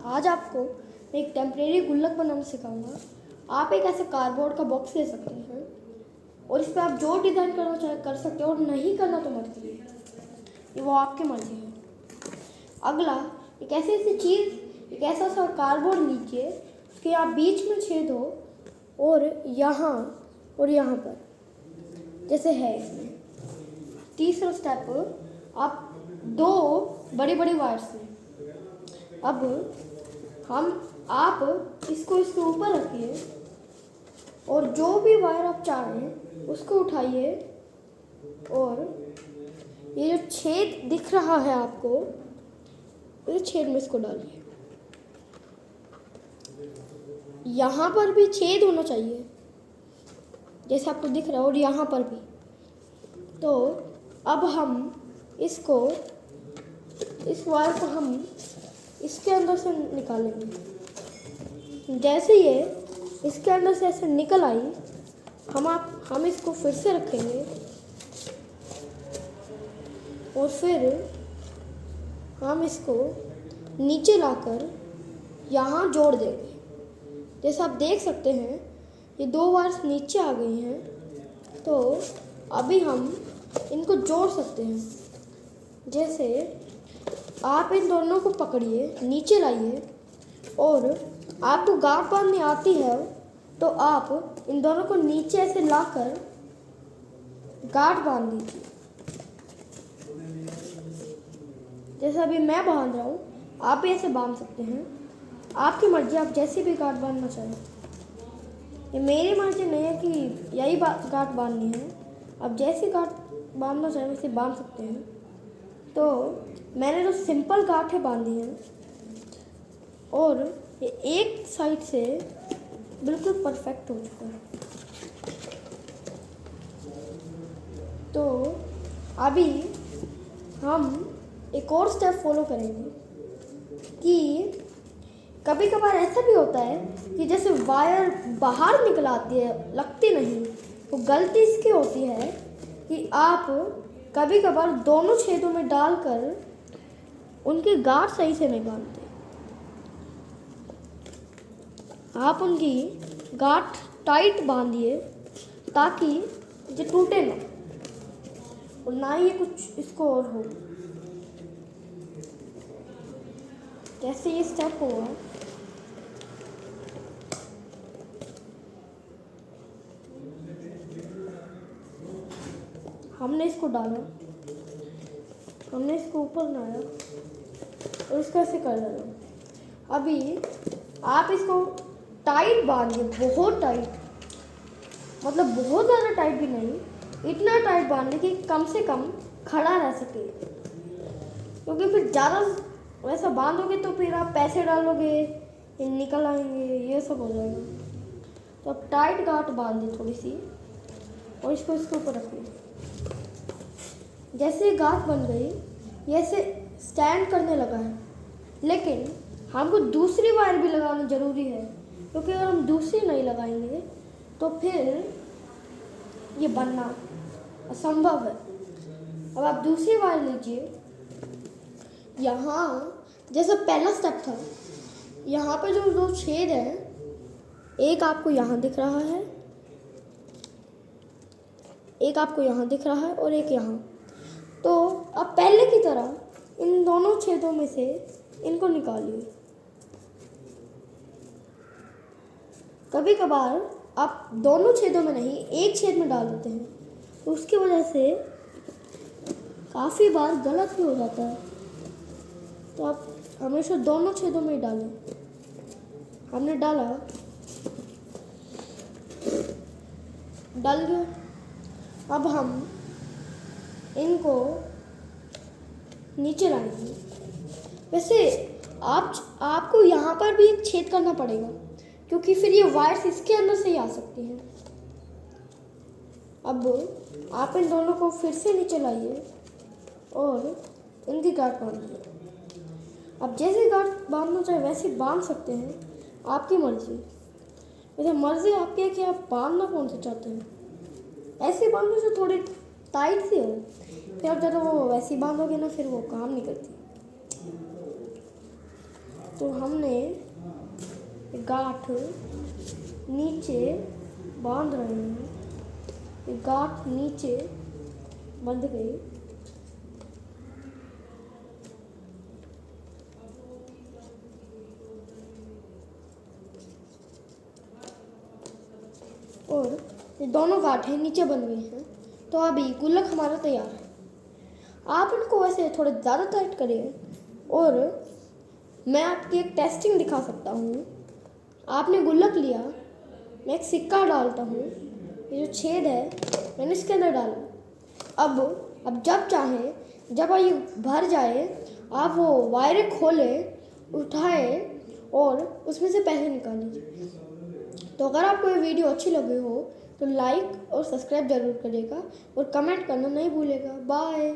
आज आपको मैं एक टेम्परेरी गुल्लक बनाना सिखाऊंगा। आप एक ऐसे कार्डबोर्ड का बॉक्स ले सकते हैं और इस पर आप जो डिज़ाइन करना चाहे कर सकते हो और नहीं करना तो मत करिए, ये वो आपकी मर्जी है। अगला एक ऐसी चीज़, एक ऐसा सा कार्डबोर्ड लीजिए, उसके आप बीच में छेद हो और यहाँ पर जैसे है इसमें। तीसरा स्टेप, आप दो बड़ी बड़ी वायर्स लें। अब आप इसको इसके ऊपर रखिए और जो भी वायर आप चाहें उसको उठाइए और ये जो छेद दिख रहा है आपको, इस छेद में इसको डालिए। यहाँ पर भी छेद होना चाहिए जैसे आपको दिख रहा है और यहाँ पर भी। तो अब हम इस वायर को हम इसके अंदर से निकालेंगे। जैसे ये इसके अंदर से ऐसे निकल आई, हम इसको फिर से रखेंगे और फिर हम इसको नीचे लाकर यहाँ जोड़ देंगे। जैसे आप देख सकते हैं ये दो वायर्स नीचे आ गई हैं, तो अभी हम इनको जोड़ सकते हैं। जैसे आप इन दोनों को पकड़िए, नीचे लाइए और आपको गांठ बांधनी आती है तो आप इन दोनों को नीचे ऐसे लाकर गांठ बांध दीजिए। जैसे अभी मैं बांध रहा हूँ, आप भी ऐसे बांध सकते हैं। आपकी मर्जी, आप जैसी भी गांठ बांधना चाहें। ये मेरी मर्जी नहीं है कि यही गांठ बांधनी है, आप जैसी गांठ बांधना चाहें वैसे बांध सकते हैं। तो मैंने जो सिंपल गांठें बांधी हैं और ये एक साइड से बिल्कुल परफेक्ट हो चुका है। तो अभी हम एक और स्टेप फॉलो करेंगे कि कभी कभार ऐसा भी होता है कि जैसे वायर बाहर निकल आती है, लगती नहीं, तो गलती इसकी होती है कि आप कभी कभार दोनों छेदों में डालकर उनकी गांठ सही से नहीं बांधते। आप उनकी गांठ टाइट बांधिए ताकि ये टूटे ना और ना ही कुछ इसको और हो। जैसे ये स्टेप हुआ, हमने इसको डाला, हमने इसको ऊपर लाया और इसको ऐसे कर डाला। अभी आप इसको टाइट बांधिए, बहुत टाइट, मतलब बहुत ज़्यादा टाइट भी नहीं, इतना टाइट बांधिए कि कम से कम खड़ा रह सके। क्योंकि फिर ज़्यादा वैसा बांधोगे तो फिर आप पैसे डालोगे, ये निकल आएंगे, ये सब हो जाएगा। तो आप टाइट गांठ बांधिए थोड़ी सी और इसको इसके ऊपर रखिए। जैसे गांठ बन गई, ये ऐसे स्टैंड करने लगा है, लेकिन हमको दूसरी वायर भी लगाना ज़रूरी है, क्योंकि अगर हम दूसरी नहीं लगाएंगे तो फिर ये बनना असंभव है। अब आप दूसरी वायर लीजिए। यहाँ जैसा पहला स्टेप था, यहाँ पे जो दो छेद है, एक आपको यहाँ दिख रहा है, एक आपको यहाँ दिख रहा है और एक यहाँ। तो अब पहले की तरह इन दोनों छेदों में से इनको निकालिए। कभी कभार आप दोनों छेदों में नहीं, एक छेद में डाल देते हैं, तो उसकी वजह से काफ़ी बार गलत भी हो जाता है। तो आप हमेशा दोनों छेदों में ही डालें। हमने डाल गया। अब हम इनको नीचे लाएंगे। वैसे आपको यहाँ पर भी एक छेद करना पड़ेगा, क्योंकि फिर ये वायर्स इसके अंदर से ही आ सकती हैं। अब आप इन दोनों को फिर से नीचे लाइए और इनकी गांठ बांधिए। अब जैसे गांठ बांधना चाहे वैसे बांध सकते हैं, आपकी मर्जी। वैसे मर्जी आपकी है कि आप बांधना कौन से चाहते हैं। ऐसे बांधो जो थोड़ी टाइट सी हो, फिर आप ज़्यादा वो वैसी बांधोगे ना, फिर वो काम नहीं करती। तो हमने गांठ नीचे बांध रहे हैं, ये गांठ नीचे बंध गई। और ये दोनों गांठें नीचे बन गई हैं। तो अभी गुल्लक हमारा तैयार है। आप इनको वैसे थोड़े ज़्यादा टाइट करिए और मैं आपकी एक टेस्टिंग दिखा सकता हूँ। आपने गुल्लक लिया, मैं एक सिक्का डालता हूँ, ये जो छेद है मैंने इसके अंदर डाला। अब जब चाहे, जब ये भर जाए, आप वो वायरें खोलें, उठाएं और उसमें से पैसे निकाल लीजिए। तो अगर आपको ये वीडियो अच्छी लगी हो तो लाइक और सब्सक्राइब जरूर करिएगा और कमेंट करना नहीं भूलेगा। बाय।